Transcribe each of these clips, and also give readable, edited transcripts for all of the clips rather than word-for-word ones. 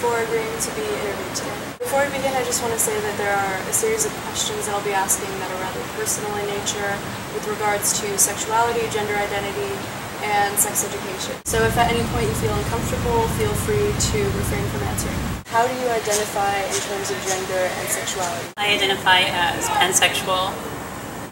for agreeing to be interviewed today. Before we begin, I just want to say that there are a series of questions that I'll be asking that are rather personal in nature with regards to sexuality, gender identity, and sex education. So if at any point you feel uncomfortable, feel free to refrain from answering. How do you identify in terms of gender and sexuality? I identify as pansexual,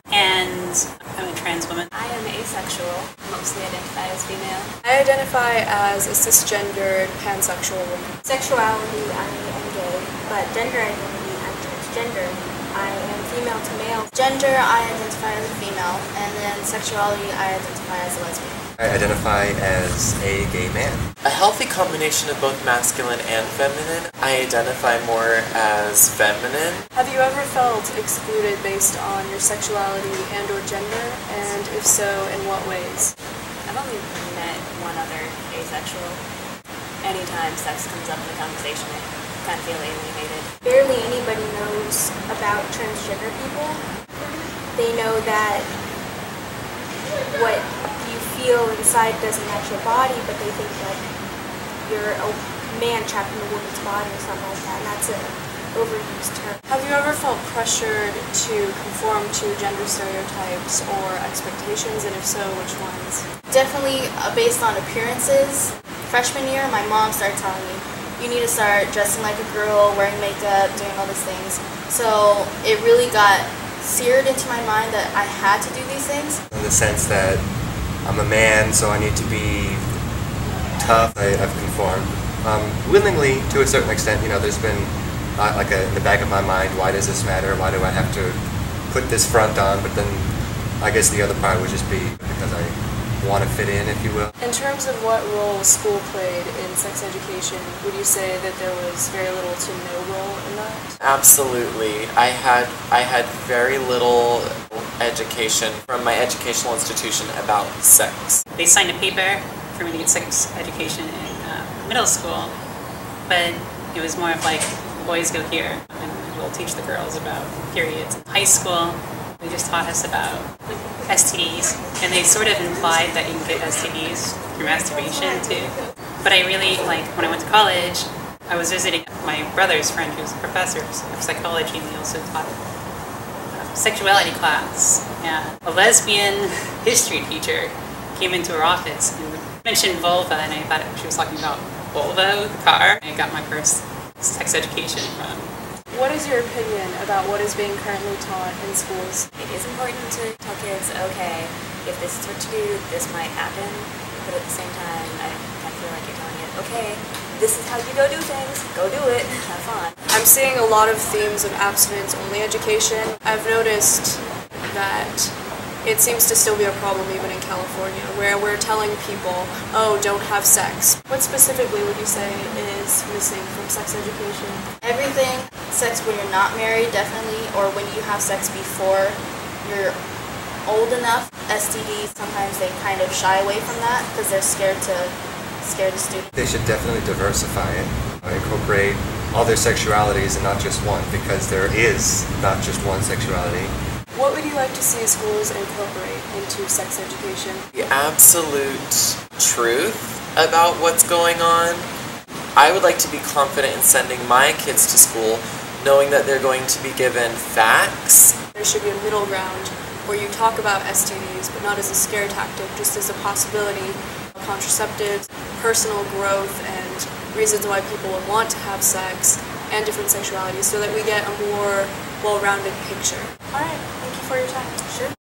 and I'm a trans woman. I am asexual, mostly identify as female. I identify as a cisgendered pansexual woman. Sexuality, I am gay, but gender identity, I'm transgender. I am female to male. Gender, I identify as a female, and then sexuality, I identify as a lesbian. I identify as a gay man. A healthy combination of both masculine and feminine. I identify more as feminine. Have you ever felt excluded based on your sexuality and or gender? And if so, in what ways? I've only met one other asexual. Anytime sex comes up in the conversation, I kind of feel alienated. Barely anybody knows about transgender people. They know that what you feel inside doesn't match your body, but they think like you're a man trapped in a woman's body or something like that, and that's an overused term. Have you ever felt pressured to conform to gender stereotypes or expectations, and if so, which ones? Definitely based on appearances. Freshman year, my mom started telling me, you need to start dressing like a girl, wearing makeup, doing all these things. So it really got seared into my mind that I had to do these things. In the sense that I'm a man, so I need to be tough. I've conformed. Willingly, to a certain extent. You know, there's been in the back of my mind, why does this matter? Why do I have to put this front on? But then I guess the other part would just be because I want to fit in, if you will. In terms of what role school played in sex education, would you say that there was very little to no role in that? Absolutely. I had very little education from my educational institution about sex. They signed a paper for me to get sex education in middle school, but it was more of like, boys go here, and we'll teach the girls about periods. In high school, they just taught us about STDs, and they sort of implied that you can get STDs through masturbation too. But I really, when I went to college, I was visiting my brother's friend who's a professor of psychology, and he also taught sexuality class. And a lesbian history teacher came into her office and mentioned vulva, and I thought she was talking about Volvo, the car. I got my first sex education from. What is your opinion about what is being currently taught in schools? It is important to tell kids, okay, if this is what you do, this might happen, but at the same time, I feel like you're telling it, okay, this is how you go do things, go do it, have fun. I'm seeing a lot of themes of abstinence-only education. I've noticed that it seems to still be a problem even in California, where we're telling people, oh, don't have sex. What specifically would you say is missing from sex education? Everything. Sex when you're not married, definitely, or when you have sex before you're old enough. STDs, sometimes they kind of shy away from that because they're scared to scare the student. They should definitely diversify it, incorporate all their sexualities and not just one, because there is not just one sexuality. What would you like to see schools incorporate into sex education? The absolute truth about what's going on. I would like to be confident in sending my kids to school knowing that they're going to be given facts. There should be a middle ground where you talk about STDs, but not as a scare tactic, just as a possibility, contraceptives, personal growth, and reasons why people would want to have sex, and different sexualities, so that we get a more well-rounded picture. All right, thank you for your time. Sure.